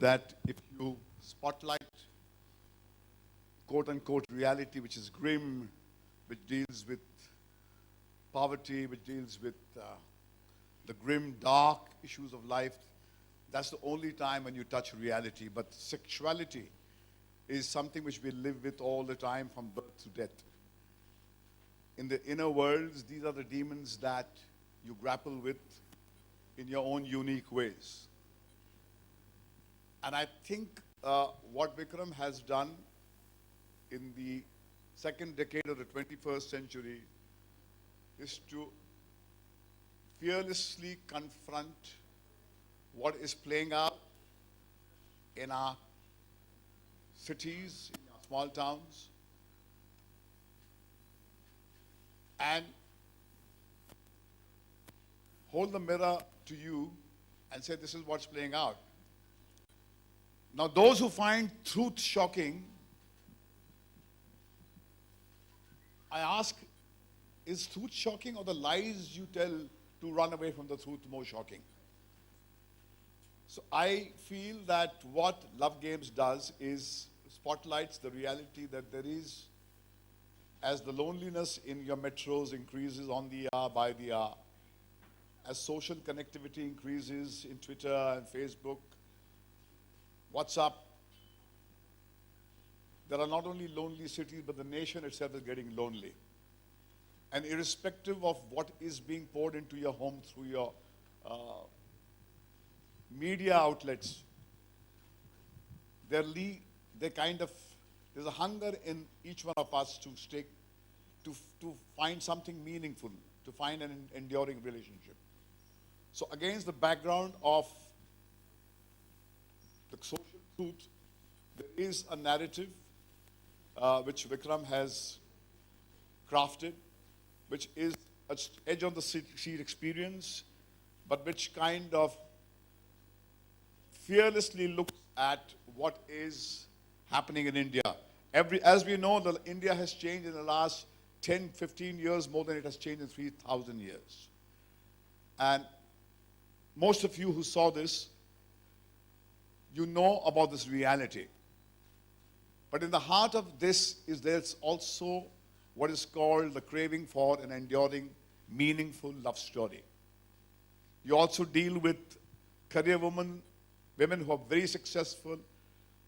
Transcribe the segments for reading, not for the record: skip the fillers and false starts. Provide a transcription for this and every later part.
that if you spotlight quote-unquote reality, which is grim, which deals with poverty, which deals with the grim, dark issues of life, that's the only time when you touch reality. But sexuality is something which we live with all the time from birth to death. In the inner worlds, these are the demons that you grapple with in your own unique ways. And I think what Vikram has done in the second decade of the 21st century is to fearlessly confront what is playing out in our cities, in our small towns, and hold the mirror to you and say, this is what's playing out. Now, those who find truth shocking, I ask, is truth shocking or the lies you tell to run away from the truth more shocking? So I feel that what Love Games does is spotlights the reality that there is, as the loneliness in your metros increases on the hour by the hour, as social connectivity increases in Twitter and Facebook, WhatsApp, there are not only lonely cities, but the nation itself is getting lonely. And irrespective of what is being poured into your home through your media outlets, there's a hunger in each one of us to find something meaningful, to find an enduring relationship. So against the background of the social truth, there is a narrative which Vikram has crafted, which is an edge on the seat experience, but which kind of fearlessly looks at what is happening in India. As we know, India has changed in the last 10, 15 years more than it has changed in 3,000 years. And most of you who saw this, you know about this reality. But in the heart of this is there's also what is called the craving for an enduring, meaningful love story. You also deal with career women who are very successful,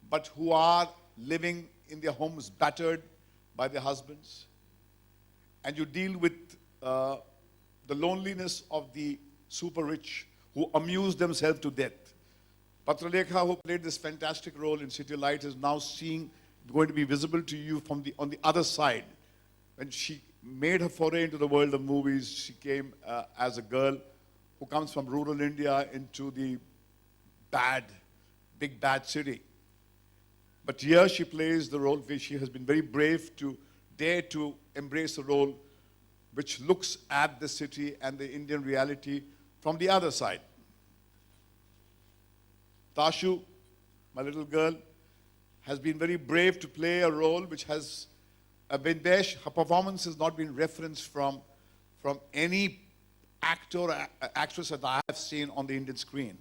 but who are living in their homes battered by their husbands. And you deal with the loneliness of the super rich who amuse themselves to death. Patralekha, who played this fantastic role in City Light, is now going to be visible to you on the other side. When she made her foray into the world of movies, she came as a girl who comes from rural India into the big bad city. But here she plays the role where she has been very brave to dare to embrace a role which looks at the city and the Indian reality from the other side. Tashu, my little girl, has been very brave to play a role which has been there. Her performance has not been referenced from any actor or actress that I have seen on the Indian screen.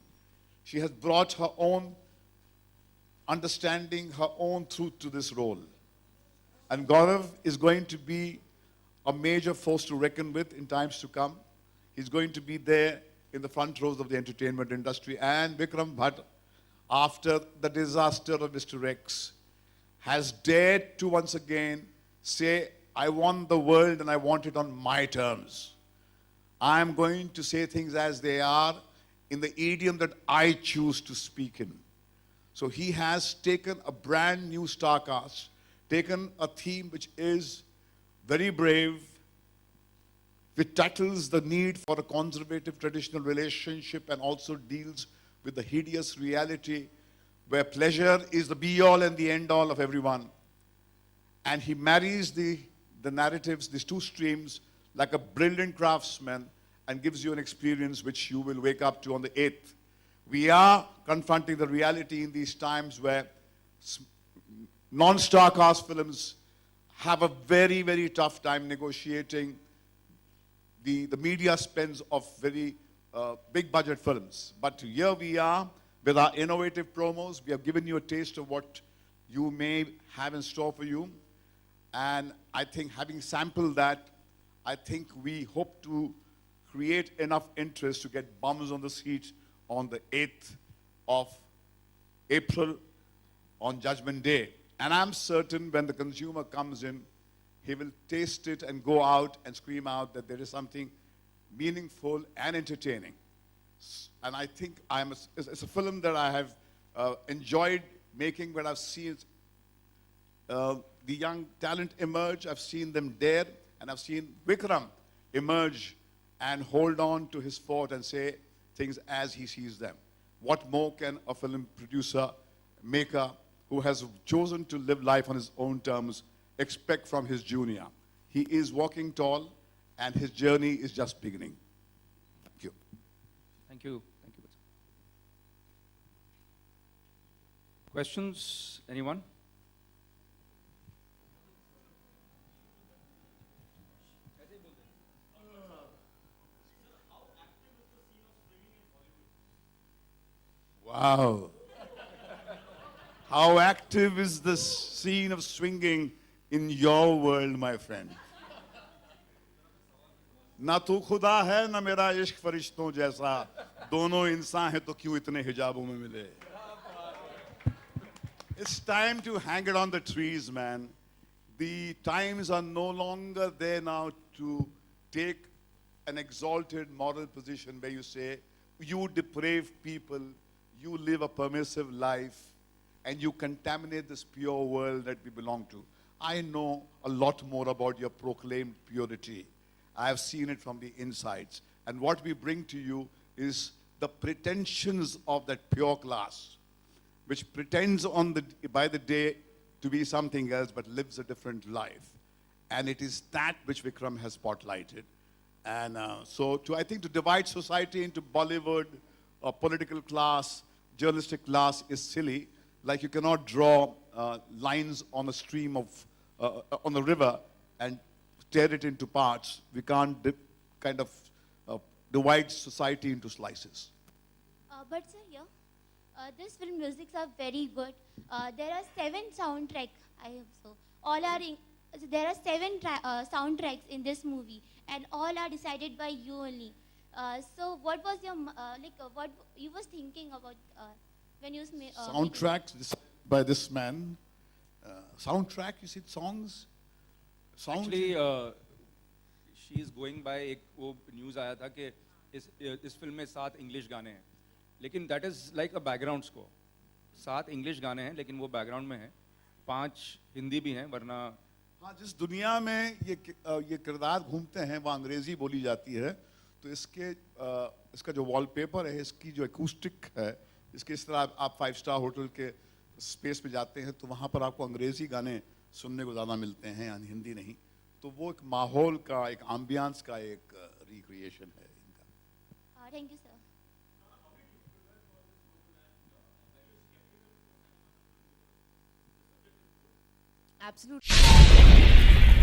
She has brought her own understanding, her own truth to this role. And Gaurav is going to be a major force to reckon with in times to come. He's going to be there in the front rows of the entertainment industry. And Vikram Bhatt, after the disaster of Mr. X, has dared to once again say, I want the world and I want it on my terms. I'm going to say things as they are in the idiom that I choose to speak in. So he has taken a brand new star cast, taken a theme which is very brave, which tackles the need for a conservative traditional relationship and also deals with the hideous reality where pleasure is the be-all and the end-all of everyone. And he marries the narratives, these two streams, like a brilliant craftsman and gives you an experience which you will wake up to on the 8th. We are confronting the reality in these times where non-star cast films have a very, very tough time negotiating the media spends of very big budget films. But here we are With our innovative promos, we have given you a taste of what you may have in store for you. And I think having sampled that, I think we hope to create enough interest to get bums on the seat on the 8th of April on Judgment Day. And I'm certain when the consumer comes in, he will taste it and go out and scream out that there is something meaningful and entertaining. And I think it's a film that I have enjoyed making, where I've seen the young talent emerge, I've seen them dare, and I've seen Vikram emerge and hold on to his fort and say things as he sees them. What more can a film producer, maker, who has chosen to live life on his own terms, expect from his junior? He is walking tall, and his journey is just beginning. Thank you. Thank you. Thank you. Questions? Anyone? Wow. How active is the scene of swinging in your world, my friend? ना तू खुदा है ना मेरा इश्क फरिश्तों जैसा, दोनों इंसान हैं तो क्यों इतने हिजाबों में मिले? It's time to hang it on the trees, man. The times are no longer there now to take an exalted moral position where you say, you depraved people, you live a permissive life, and you contaminate this pure world that we belong to. I know a lot more about your proclaimed purity. I have seen it from the insides. And what we bring to you is the pretensions of that pure class, which pretends by the day to be something else, but lives a different life. And it is that which Vikram has spotlighted. And I think to divide society into Bollywood, political class, journalistic class is silly. Like you cannot draw lines on a stream of, on the river and tear it into parts. We can't divide society into slices. But sir, here, this film musics are very good. There are 7 soundtracks, I hope so. There are 7 soundtracks in this movie, and all are decided by you only. So what was your, what you was thinking about when you made... Soundtracks decided by this man. Soundtrack, you see, songs? Actually, she is going by एक वो news आया था कि इस film में 7 English गाने हैं, लेकिन that is like a background score. 7 English गाने हैं, लेकिन वो background में हैं. 5 हिंदी भी हैं, वरना हाँ, जिस दुनिया में ये किरदार घूमते हैं वहाँ अंग्रेजी बोली जाती है, तो इसका जो वॉलपेपर है, इसकी जो एकूस्टिक है, इसके इस तरह आप 5 स्टार होटल के स्पेस पे जाते हैं तो वहाँ पर आपको अंग्रेजी गाने सुनने को ज़्यादा मिलते हैं, यानी हिंदी नहीं. तो वो एक माहौल का, एक एम्बियंस का एक रिक्रिएशन है इनका. Thank you, sir. Absolutely.